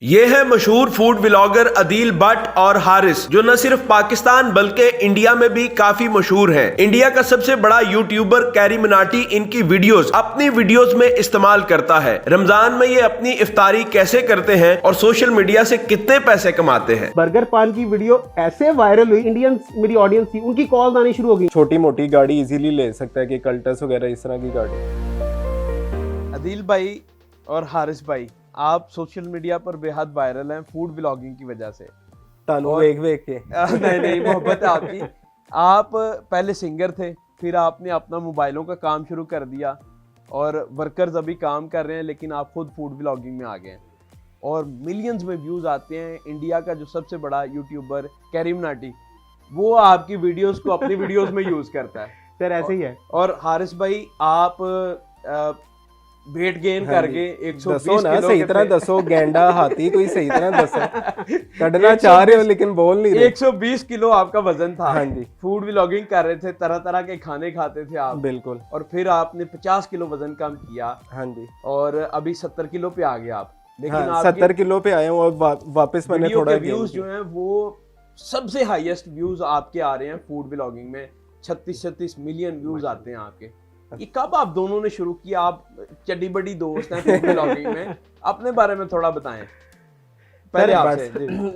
ये है मशहूर फूड व्लॉगर अदील भट्ट और हारिस, जो न सिर्फ पाकिस्तान बल्कि इंडिया में भी काफी मशहूर हैं। इंडिया का सबसे बड़ा यूट्यूबर कैरी मिनाटी इनकी वीडियोस अपनी वीडियोस में इस्तेमाल करता है। रमजान में ये अपनी इफ्तारी कैसे करते हैं और सोशल मीडिया से कितने पैसे कमाते हैं। बर्गर पान की वीडियो ऐसे वायरल हुई, इंडियन मेरी ऑडियंस थी, उनकी कॉल आनी शुरू हो गई। छोटी मोटी गाड़ी इजीली ले सकता है कि कल्टस वगैरह इस तरह की गाड़ी। अदील भाई और हारिस भाई, आप सोशल मीडिया पर बेहद वायरल हैं फूड व्लॉगिंग की वजह से। तानू वेख के नहीं मोहब्बत है आपकी। आप पहले सिंगर थे, फिर आपने अपना मोबाइलों का काम शुरू कर दिया और वर्कर्स अभी काम कर रहे हैं, लेकिन आप खुद फूड व्लॉगिंग में आ गए हैं और मिलियंस में व्यूज आते हैं। इंडिया का जो सबसे बड़ा यूट्यूबर कैरी मिनाटी, वो आपकी वीडियोस को अपनी वीडियोस में यूज करता है। सर ऐसे ही है। और हारिस भाई, आप वेट गेन करके 120 किलो सही तरह दसो, गेंडा हाथी कोई सही तरह दसो। कढ़ना चाह रहे हो लेकिन बोल नहीं रहे। 120 किलो आपका वजन था। हाँ जी। फूड व्लॉगिंग कर रहे थे, तरह तरह के खाने खाते थे आप। बिल्कुल। और फिर आपने 50 किलो वजन कम किया। हाँ जी। और अभी 70 किलो पे आ गए आप। लेकिन हाँ, 70 किलो पे आए हूँ और वापस मैंने थोड़ा व्यूज जो हैं वो सबसे हाईएस्ट व्यूज आपके आ रहे हैं फूड व्लॉगिंग में। 36 मिलियन व्यूज आते हैं आपके। ये कब आप दोनों ने शुरू किया? आप चड्डी बड़ी दोस्त हैं फूड व्लॉगिंग में, अपने बारे में थोड़ा बताएं पहले आपसे।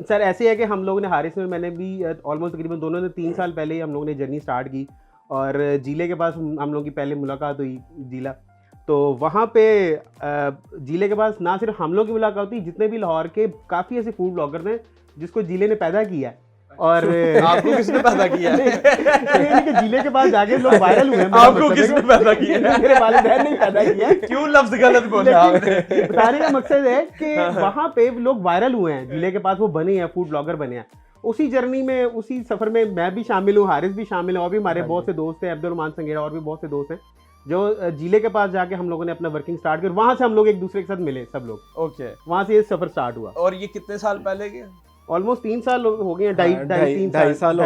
सर ऐसे है कि हम लोगों ने, हारिस में मैंने भी ऑलमोस्ट तकरीबन दोनों ने 3 साल पहले ही हम लोगों ने जर्नी स्टार्ट की और जिले के पास हम लोगों की पहले मुलाकात हुई जिला। तो वहाँ पे जिले के पास ना सिर्फ हम लोग की मुलाकात हुई, जितने भी लाहौर के काफ़ी ऐसे फूड ब्लॉगर हैं जिसको जिले ने पैदा किया है। और आपको किसने पैदा किया है? कि जिले के पास जाके लोग वायरल हुए हैं। आपको किसने पैदा किया है? मेरे वालिदैन ने पैदा किया है। क्यों लफ्ज गलत बोला आपने? बताने का मकसद है कि वहाँ पे लोग वायरल हुए हैं, जिले के पास वो बने हैं, फूड ब्लॉगर बने हैं। उसी जर्नी में, उसी सफर में मैं भी शामिल हूँ, हारिस भी शामिल है और भी हमारे बहुत से दोस्त हैं, अब्दुल रहमान संगेरा और भी बहुत से दोस्त हैं, जो जिले के पास जाके हम लोगों ने अपना वर्किंग स्टार्ट किया। वहाँ से हम लोग एक दूसरे के साथ मिले सब लोग। ओके। वहाँ से ये सफर स्टार्ट हुआ। और ये कितने साल पहले के? ऑलमोस्ट 3 साल हो गए हैं। ढाई साल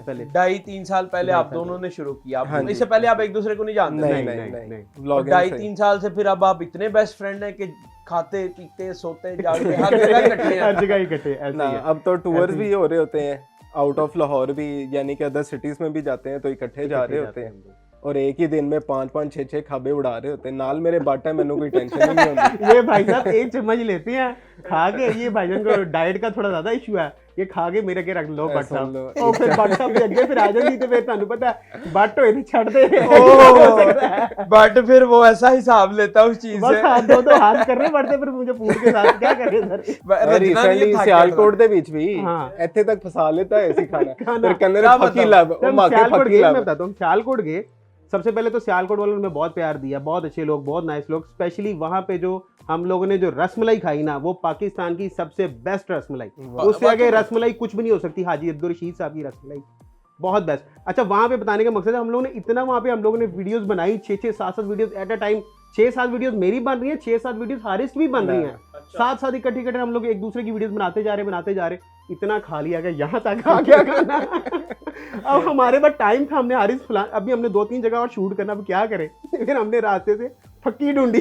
पहले। 2.5-3 साल पहले आप दोनों ने शुरू किया। इससे पहले आप एक दूसरे को नहीं जानते? नहीं। 2.5-3 साल से फिर अब आप इतने बेस्ट फ्रेंड हैं कि खाते पीते सोते जागते हर जगह इकट्ठे हैं। हर जगह इकट्ठे ऐसे ही है। अब तो टूर्स भी हो रहे होते हैं आउट ऑफ लाहौर भी, यानी कि अदर सिटीज में भी जाते हैं तो इकट्ठे जा रहे होते हैं और एक ही दिन में 5-5 6-6 खाबे उड़ा रहे होते हैं। नाल मेरे बाटा, मैंने कोई टेंशन नहीं होती। ये भाई साहब एक चम्मच लेते हैं खा के, ये भाईजान को डाइट का थोड़ा ज्यादा इशू है, ये खा के मेरे के रख लो बट साहब। और फिर बट साहब के अगे फिर आ जाती, तो फिर ਤੁਹਾਨੂੰ पता है बट होए नहीं छड़ दे। बट फिर वो ऐसा हिसाब लेता उस चीज से। बस हाथ दो हाथ करने पड़ते फिर मुझे फूड के साथ, क्या करें सर। रिसेंटली सियालकोट ਦੇ ਵਿੱਚ ਵੀ ਇੱਥੇ ਤੱਕ ਫਸਾ लेता है ऐसी खाना। फिर कहने रे फकी लब, ओ मां के फकी लब। मैं बताता हूं, सियालकोट गए। सबसे पहले तो सियालकोट वालों ने बहुत प्यार दिया, बहुत अच्छे लोग, बहुत नाइस लोग। स्पेशली वहां पे जो हम लोगों ने जो रसमलाई खाई ना, वो पाकिस्तान की सबसे बेस्ट रसमलाई, उससे आगे रसमलाई कुछ भी नहीं हो सकती। हाजी अब्दुल रशीद साहब की रसमलाई बहुत बेस्ट। अच्छा, वहां पे बताने का मकसद है, हम लोगों ने इतना वहां पे हम लोगों ने वीडियोस बनाई, 6-6 7-7 videos at a time. 6-7 videos मेरी बन रही है, 6-7 वीडियोस हारिस की भी बन रही हैं। साथ इकट्ठे हम लोग एक दूसरे की वीडियोस बनाते जा रहे। इतना खा लिया कि यहाँ तक आ गया खाना। अब हमारे पास टाइम था, हमने हारिस अभी हमने 2-3 जगह और शूट करना, अब क्या करें। फिर हमने रास्ते से फक्की ढूंढी।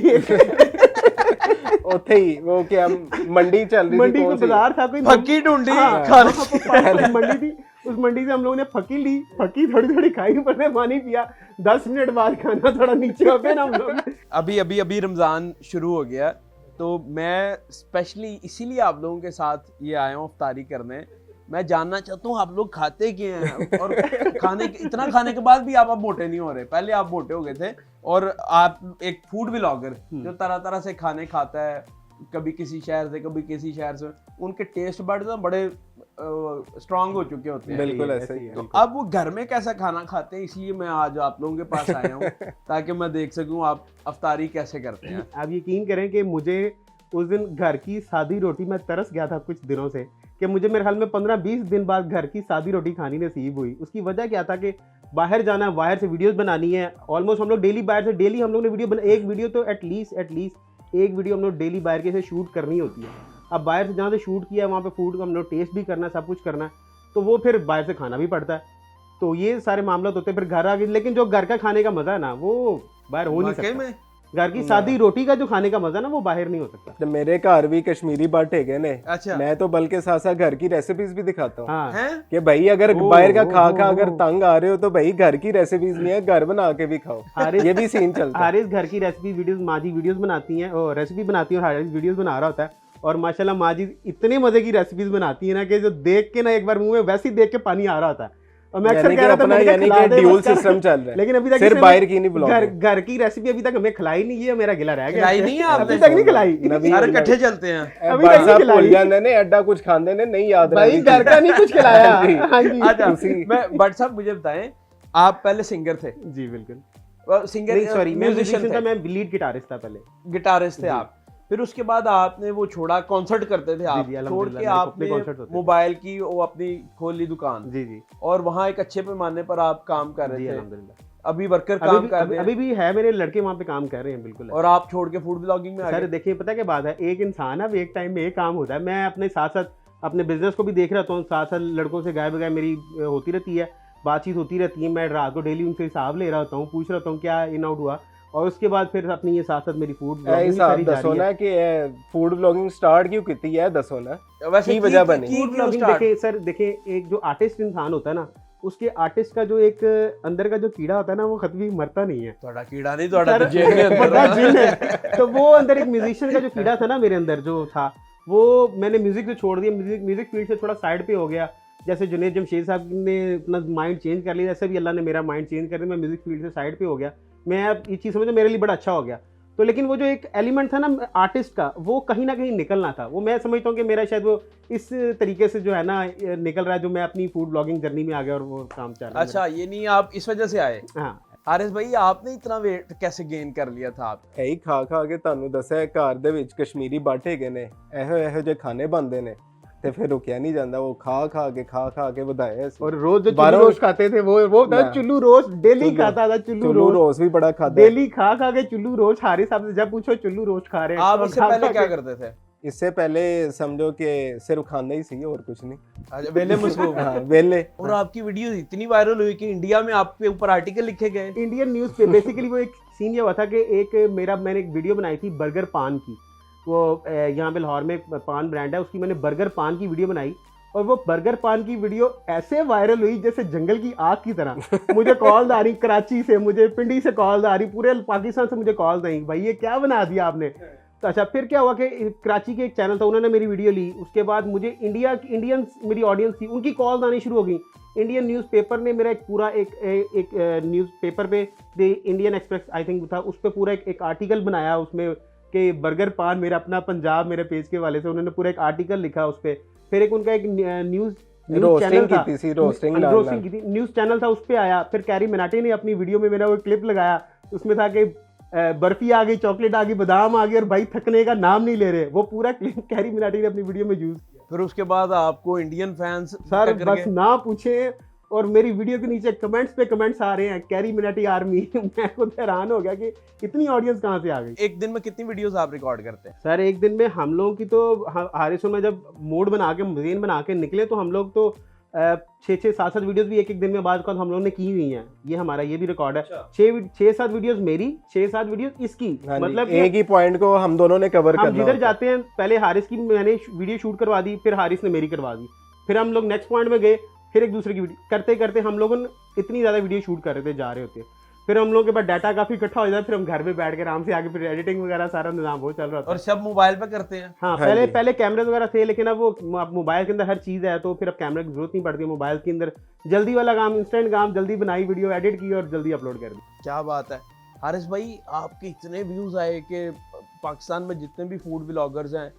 ओथे ही वो क्या मंडी चल रही थी, मंडी को बाजार था कोई, फक्की ढूंढी। मंडी थी, उस मंडी से हम लोगों ने फक्की ली, फक्की थोड़ी खाई, ऊपर से पानी पिया। 10 मिनट बाद खाना थोड़ा नीचे हो गया। हम लोग अभी रमजान शुरू हो गया, तो मैं स्पेशली इसीलिए आप लोगों के साथ ये आया हूँ इफ्तारी करने। मैं जानना चाहता हूँ आप लोग खाते क्या हैं और इतना खाने के बाद भी आप अब मोटे नहीं हो रहे। पहले आप मोटे हो गए थे और आप एक फूड व्लॉगर जो तरह तरह से खाने खाता है, कभी किसी शहर से कभी किसी शहर से, उनके टेस्ट बड्स बड़े स्ट्रांग हो चुके होते हैं। बिल्कुल ऐसा ही है। तो अब वो घर में कैसा खाना खाते हैं, इसलिए मैं आज आप लोगों के पास आया हूँ ताकि मैं देख सकूँ आप अफ्तारी कैसे करते हैं। आप यकीन करें कि मुझे उस दिन घर की सादी रोटी, मैं तरस गया था कुछ दिनों से कि मुझे मेरे ख्याल में 15-20 दिन बाद घर की सादी रोटी खानी नसीब हुई। उसकी वजह क्या था कि बाहर जाना, बाहर से वीडियोस बनानी है। ऑलमोस्ट हम लोग डेली बाहर से, डेली हम लोग ने वीडियो एक वीडियो तो एटलीस्ट एक वीडियो हम लोग डेली बाहर के से शूट करनी होती है। अब बाहर से जहाँ से शूट किया वहाँ पे फूड को हम लोग टेस्ट भी करना, सब कुछ करना, तो वो फिर बाहर से खाना भी पड़ता है। तो ये सारे मामला होते हैं। फिर घर आ गए, लेकिन जो घर का खाने का मजा है ना, वो बाहर हो नहीं सकता। घर की सादी रोटी का जो खाने का मजा ना वो बाहर नहीं हो सकता। ਤੇ ਮੇਰੇ ਘਰ ਵੀ ਕਸ਼ਮੀਰੀ ਬੱਟ ਹੈਗੇ ਨੇ अच्छा मैं तो बल्कि साथ साथ घर की रेसिपीज भी दिखाता हूँ हाँ हैं कि भाई अगर बाहर का खा खा अगर तंग आ रहे हो तो भाई घर की रेसिपीज नहीं है, घर बना के भी खाओ। हारिस ये भी सीन चलता है। हारिस घर की रेसिपी वीडियोस माँ जी वीडियोस बनाती हैं और रेसिपी बनाती है और हारिस वीडियोस बना रहा होता है और माशाल्लाह माँ जी इतने मजे की रेसिपीज बनाती है ना कि जो देख के ना एक बार मुंह में वैसे ही देख के पानी आ रहा होता है। और मैं अक्सर यानी कह कि रहा था अपना मैंने कहा यानी खिला कि दे ड्यूल बस कर। सिस्टम चल रहा है, लेकिन अभी तक सिर्फ इसने बाहर की नहीं ब्लॉग घर की रेसिपी अभी तक हमें खिलाई नहीं, ये मेरा गिला रह गया। खिलाई नहीं है आपने? अभी तक नहीं खिलाई। नवी सारे इकट्ठे चलते हैं। अभी भाई तक साहब खिलाई। भूल जाते ने एडा कुछ खाते ने नहीं याद भाई रहती घर का नहीं कुछ खिलाया। जी। हाँ जी अच्छा उसी- मैं भट्ट साहब मुझे बताएं, आप पहले सिंगर थे, जी बिल्कुल सिंगर नहीं सॉरी मैं म्यूजिशियन म्यूजिशियन था, थे, मैं लीड गिटारिस्ट था पहले। गिटारिस्ट थे आप, फिर उसके बाद आपने वो छोड़ा, कॉन्सर्ट करते थे आप, जी, छोड़ अल्हम्दुलिल्लाह, के मेरे को अपने आपने concert होते थे। मोबाइल की वो अपनी खोल ली दुकान जी जी और वहाँ एक अच्छे पैमाने पर आप काम कर जी रहे थे। अल्हम्दुलिल्लाह। अभी वर्कर अभी काम भी कर रहे हैं अभी भी है, मेरे लड़के वहाँ पे काम कर रहे हैं बिल्कुल। और आप छोड़ के फूड ब्लॉगिंग में आ सर गए। देखिए पता क्या बात है, एक इंसान अब एक टाइम में एक काम होता है। मैं अपने साथ साथ अपने बिजनेस को भी देख रहा हूँ, साथ साथ लड़कों से गाय बगाए मेरी होती रहती है, बातचीत होती रहती है। मैं रात को डेली उनसे हिसाब ले रहा होता हूँ, पूछ रहा हूँ क्या इन आउट हुआ, और उसके बाद फिर अपनी ये साथ साथ मेरी फूड ब्लॉगिंग ऐसा सारी दसो जारी है। ना कि फूड ब्लॉगिंग स्टार्ट क्यों की है, दसो ना वैसे की वजह बनी? फूड ब्लॉगिंग देखिए सर, देखिए एक जो आर्टिस्ट इंसान होता है ना, उसके आर्टिस्ट का जो एक अंदर का जो कीड़ा होता है ना, वो कभी मरता नहीं है। थोड़ा कीड़ा नहीं, थोड़ा सर, तो जेल के अंदर बड़ा होगा। जिन है। तो वो अंदर एक म्यूजिशियन का जो कीड़ा था ना मेरे अंदर जो था, वो मैंने म्यूजिक से छोड़ दिया, म्यूजिक फील्ड से थोड़ा साइड पे हो गया। जैसे जुनैद जमशेद साहब ने अपना माइंड चेंज कर लिया, ऐसे भी अल्लाह ने मेरा माइंड चेंज कर दिया, मैं म्यूजिक फील्ड से साइड पे हो गया। मैं अब ये चीज़ समझो मेरे लिए बड़ा अच्छा हो गया। तो लेकिन वो जो एक एलिमेंट था ना आर्टिस्ट का, वो कहीं ना कहीं निकलना था। वो मैं समझता हूँ कि मेरा शायद वो इस तरीके से जो है ना निकल रहा है, जो मैं अपनी फूड ब्लॉगिंग जर्नी में आ गया और वो काम चल रहा है। अच्छा, ये नहीं आप इस वजह से आए। हाँ हारिस भाई, आपने इतना वेट कैसे गेन कर लिया था आप? है ही खा खा के ਤੁਹਾਨੂੰ ਦੱਸਿਆ ਘਰ ਦੇ ਵਿੱਚ ਕਸ਼ਮੀਰੀ ਬੱਟ ਹੈਗੇ ਨੇ, ਇਹੋ ਜਿਹੇ ਖਾਣੇ ਬਣਦੇ ਨੇ ਤੇ ਫਿਰ ਰੁਕਿਆ ਨਹੀਂ ਜਾਂਦਾ, ਉਹ ਖਾ ਖਾ ਕੇ ਵਧਾਇਆ ਸੀ। और रोज जो चुल्लू बारह- रोज खाते थे वो था ना। चुल्लू रोज डेली चुल्लू- खाता था। चुल्लू चुल्लू रोज रोज भी बड़ा खादा है। डेली खा के चुल्लू रोज। हारिस साहब से जब पूछो चुल्लू रोज खा रहे हैं। आप और इससे खा पहले खा क्या के- करते थे? इससे पहले समझो कि सिर्फ खाना ही सही और कुछ नहीं। अच्छा, वेले मसरूफ। हाँ वेले। और आपकी वीडियो इतनी वायरल हुई कि इंडिया में आपके ऊपर आर्टिकल लिखे गए। इंडियन न्यूज पे बेसिकली वो एक सीन ये हुआ था कि मैंने एक वीडियो बनाई थी बर्गर पान की। वो यहाँ पे लाहौर में एक पान ब्रांड है, उसकी मैंने बर्गर पान की वीडियो बनाई और वो बर्गर पान की वीडियो ऐसे वायरल हुई जैसे जंगल की आग की तरह। मुझे कॉल आ रही कराची से, मुझे पिंडी से कॉल आ रही, पूरे पाकिस्तान से मुझे कॉल आई, भाई ये क्या बना दिया आपने। तो अच्छा फिर क्या हुआ कि कराची के एक चैनल था, उन्होंने मेरी वीडियो ली। उसके बाद मुझे इंडियंस मेरी ऑडियंस थी, उनकी कॉल्स आनी शुरू हो गई। इंडियन न्यूज़पेपर ने मेरा एक पूरा एक न्यूज़पेपर पे the Indian express I think था, उस पर पूरा एक आर्टिकल बनाया उसमें कि बर्गर पान मेरा अपना पंजाब मेरे पेज के वाले से उन्होंने पूरा एक आर्टिकल लिखा उस पर। फिर एक उनका एक न्यूज़ रोस्टिंग की थी, रोस्टिंग की थी, न्यूज़ चैनल था, उस पर आया। फिर कैरी मिनाटी ने अपनी वीडियो में मेरा वो क्लिप लगाया, उसमें था कि बर्फी आ गई, चॉकलेट आ गई, बादाम आ गई और भाई थकने का नाम नहीं ले रहे। वो पूरा क्लिप कैरी मिनाटी ने अपनी वीडियो में यूज किया। फिर उसके बाद आपको इंडियन फैंस सर बस ना पूछे, और मेरी वीडियो के नीचे कमेंट्स पे कमेंट्स आ रहे हैं कैरी मिनाटी आर्मी। मैं खुद हैरान हो गया कि इतनी ऑडियंस कहाँ से आ गई। एक दिन में कितनी वीडियोस आप रिकॉर्ड करते हैं? सर एक दिन में हम लोगों की तो हारिस और मैं जब मूड बना के मजीन बना के निकले तो हम लोग तो 6-7 वीडियोस भी एक दिन में बाद हम लोगों ने की हुई हैं। ये हमारा ये भी रिकॉर्ड है। 6-7 वीडियोस मेरी, 6-7 वीडियोस इसकी। मतलब एक ही पॉइंट को हम दोनों ने कवर करना। हम जिधर जाते हैं, पहले हारिस की मैंने वीडियो शूट करवा दी, फिर हारिस ने मेरी करवा दी, फिर हम लोग नेक्स्ट पॉइंट में गए, फिर एक दूसरे की वीडियो करते करते हम लोगों ने इतनी ज़्यादा वीडियो शूट कर रहे थे, जा रहे होते। फिर हम लोगों के पास डाटा काफ़ी इकट्ठा हो जाता, फिर हम घर में बैठ के आराम से आगे फिर एडिटिंग वगैरह सारा निजाम वो चल रहा था। और सब मोबाइल पे करते हैं? हाँ पहले कैमरे वगैरह थे, लेकिन अब वो मोबाइल के अंदर हर चीज़ है, तो फिर अब कैमरे की जरूरत नहीं पड़ती। मोबाइल के अंदर जल्दी वाला काम, इंस्टेंट काम, जल्दी बनाई वीडियो, एडिट की और जल्दी अपलोड कर दी। क्या बात है हारिस भाई, आपके इतने व्यूज आए कि पाकिस्तान में जितने भी फूड ब्लॉगर्स हैं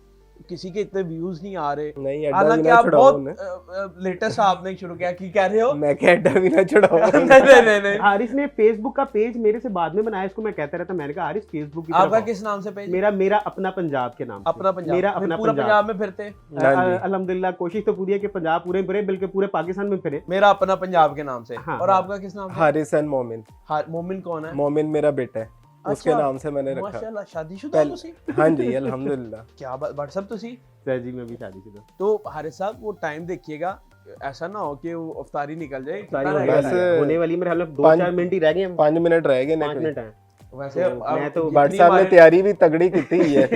किसी के इतने व्यूज नहीं आ रहे। नहीं अड्डा भी हालांकि ना आप छुड़ाओ बहुत ने। लेटेस्ट आपने शुरू किया, की कह रहे हो? मैं क्या अड्डा भी ना छुड़ाओ। नहीं। हारिस ने फेसबुक का पेज मेरे से बाद में बनाया, इसको मैं कहता रहता, मैंने कहा हारिस फेसबुक की आपका तरफ किस नाम से पेज? मेरा अपना पंजाब के नाम से। अपना पंजाब। मेरा फिर अपना पूरा पंजाब में फिरते? अल्हम्दुलिल्लाह कोशिश तो पूरी है कि पंजाब पूरे फिरे, बल्कि पूरे पाकिस्तान में फिरे। मेरा अपना पंजाब के नाम से। हाँ, और हाँ। आपका किस नाम से? हारिस एंड मोमिन। मोमिन कौन है? मोमिन मेरा बेटा है, उसके अच्छा, नाम से मैंने रखा। माशाल्लाह, शादीशुदा हो तुसी? हाँ जी अल्हम्दुलिल्लाह। क्या बात, व्हाट्सएप तुसी? सर जी मैं भी शादीशुदा। तो हारिस साहब वो टाइम देखिएगा, ऐसा ना हो कि वो अफ्तारी निकल जाए। सारी बस होने वाली मेरे ख्याल में 2-4 मिनट ही रह गए हैं। 5 मिनट रह गए 5 मिनट हैं। वैसे मैं तो भट्ट साहब ने तैयारी भी तगड़ी की थी है।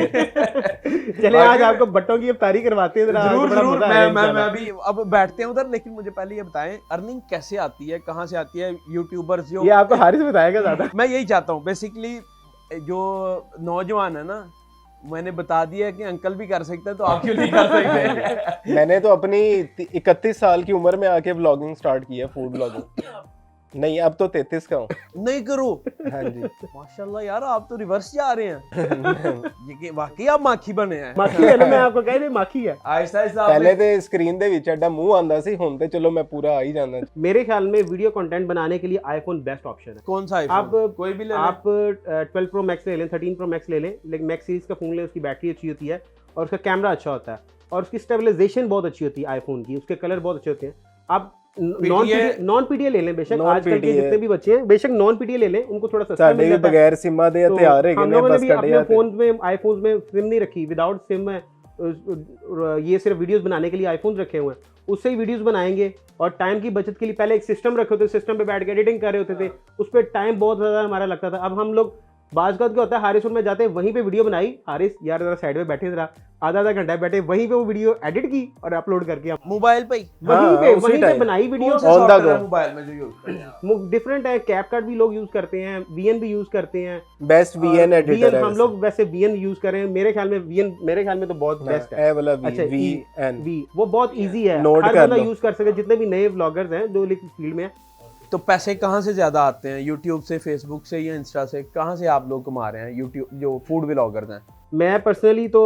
चले आज आपको भट्टों की अफ्तारी करवाते हैं जरा, जरूर बड़ा जरूर मजा आएगा मैं इंशाल्लाह। अभी अब बैठते हैं उधर, लेकिन मुझे पहले ये बताएं अर्निंग कैसे आती है, कहाँ से आती है? यूट्यूबर्स जो ये आपको हारिस बताएगा ज्यादा। मैं यही चाहता हूँ बेसिकली, जो नौजवान है ना, मैंने बता दिया है कि अंकल भी कर सकते हैं, तो आप क्यों नहीं कर सकते? मैंने तो अपनी 31 साल की उम्र में आके व्लॉगिंग स्टार्ट की है, फूड व्लॉगिंग। नहीं, अब तो 33 का हूँ। नहीं करो। हाँ जी। माशाल्लाह यार, आप तो रिवर्स जा रहे हैं। ये कि वाकई आप माखी बने हैं। माखी है ना, मैं आपको कह रही माखी है। आहिस्ता आहिस्ता पहले तो स्क्रीन ਦੇ ਵਿੱਚ ਐਡਾ ਮੂੰਹ ਆਂਦਾ ਸੀ, ਹੁਣ ਤੇ ਚਲੋ मैं पूरा आ ही जाना। मेरे ख्याल में वीडियो कंटेंट बनाने के लिए आईफोन बेस्ट ऑप्शन है। कौन सा आप iPhone? कोई भी ले लें। आप 12 प्रो मैक्स ले लें, 13 प्रो मैक्स ले लें, लेकिन मैक्स सीरीज का फोन लें, उसकी बैटरी अच्छी होती है और उसका कैमरा अच्छा होता है और उसकी स्टेबलाइजेशन बहुत अच्छी होती है आईफोन की, उसके कलर बहुत अच्छे होते हैं। आप नॉन पीडीए ले लें, बेशक आजकल के जितने भी बच्चे हैं बेशक नॉन पीडीए ले लें, उनको थोड़ा सस्ता मिल ਸਾਡੇ जाता है। बगैर सिमा ਦੇ तो ਹਥਿਆਰ ਹੈਗੇ हम ਨੇ, लोगों ने बस भी ਕੱਢੇ अपने ਜਾਂਦੇ। फोन में आईफोन्स में सिम नहीं रखी, विदाउट सिम है, ये सिर्फ वीडियोस बनाने के लिए आईफोन रखे हुए हैं, उससे ही वीडियोस बनाएंगे और टाइम की बचत के लिए पहले एक सिस्टम रखे होते, सिस्टम पे बैठ के एडिटिंग कर रहे होते थे, उस पर टाइम बहुत ज़्यादा हमारा लगता था। अब हम लोग बाज़ क्या होता है, हारिस में जाते हैं, वहीं पे वीडियो बनाई, हारिस यार जरा साइड में बैठे, जरा आधा घंटा बैठे, वहीं पे वो वीडियो एडिट की और अपलोड करके हम मोबाइल पे ही वहीं पे बनाई वीडियो। कौन से On the software go। Mobile में जो यूज करते हैं? डिफरेंट है, कैपकट भी लोग यूज करते हैं, वीएन भी यूज करते हैं। बेस्ट वीएन एडिटर है हम लोग वैसे वीएन यूज कर रहे हैं, मेरे ख्याल में वीएन मेरे ख्याल में तो बहुत बेस्ट है। ए वाला अच्छा, वीएन वी वो बहुत इजी है, Note हर कर बंदा लो। यूज कर सके, जितने भी नए व्लॉगर्स हैं जो फील्ड में हैं। तो पैसे कहाँ से ज्यादा आते हैं? यूट्यूब से, फेसबुक से या इंस्टा से? कहाँ से आप लोग कमा रहे हैं यूट्यूब जो फूड व्लॉगर्स हैं? मैं पर्सनली तो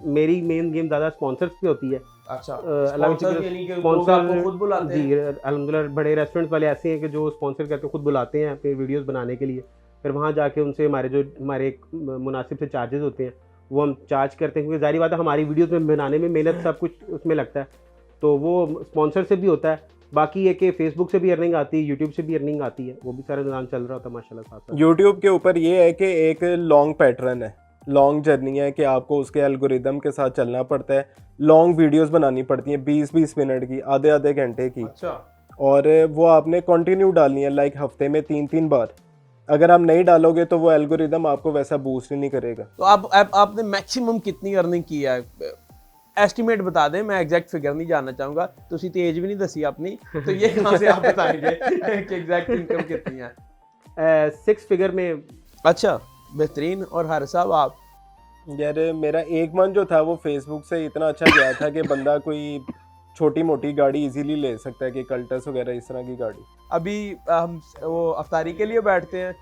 मेरी मेन गेम ज्यादा स्पॉन्सर्स पे होती है। अच्छा, स्पॉन्सर स्पॉन्सर खुद बुलाते हैं? जी अल्हम्दुलिल्लाह, बड़े रेस्टोरेंट्स वाले ऐसे हैं कि जो स्पॉन्सर करके खुद बुलाते हैं अपने वीडियोस बनाने के लिए, फिर वहाँ जाके उनसे हमारे एक मुनासिब से चार्जेस होते हैं वो हम चार्ज करते हैं, क्योंकि जाहिर बात है हमारी वीडियोस में बनाने में मेहनत सब कुछ उसमें लगता है, तो वो स्पॉन्सर से भी होता है। बाकी ये कि फेसबुक से भी अर्निंग आती है, यूट्यूब से भी अर्निंग आती है, वो भी सारा निज़ाम चल रहा होता है माशाल्लाह साथ साथ। यूट्यूब के ऊपर ये है कि एक लॉन्ग पैटर्न है, लॉन्ग जर्नी है कि आपको उसके एल्गोरिदम के साथ चलना पड़ता है, लॉन्ग वीडियोस बनानी पड़ती हैं 20-20 मिनट की, आधे आधे घंटे की, अच्छा, और वो आपने कंटिन्यू डालनी है, लाइक हफ्ते में 3-3 बार। अगर आप नहीं डालोगे तो वो एल्गोरिदम आपको वैसा बूस्ट ही नहीं करेगा। तो आपने मैक्सिमम कितनी अर्निंग की है? एस्टिमेट बता दें, मैं एग्जैक्ट फिगर नहीं जानना चाहूंगा, तो उसी तो एज भी नहीं दसी अपनी, तो ये कहाँ से आप बताएंगे कि एग्जैक्ट इनकम कितनी है? 6 फिगर में। अच्छा, बेहतरीन। और हर साहब आप? यार मेरा एक मंथ जो था वो फेसबुक से इतना अच्छा गया था कि बंदा कोई छोटी मोटी गाड़ी इजीली ले सकता है, कि कल्टस वगैरह इस तरह की गाड़ी। अभी हम वो अफ्तारी के लिए बैठते हैं,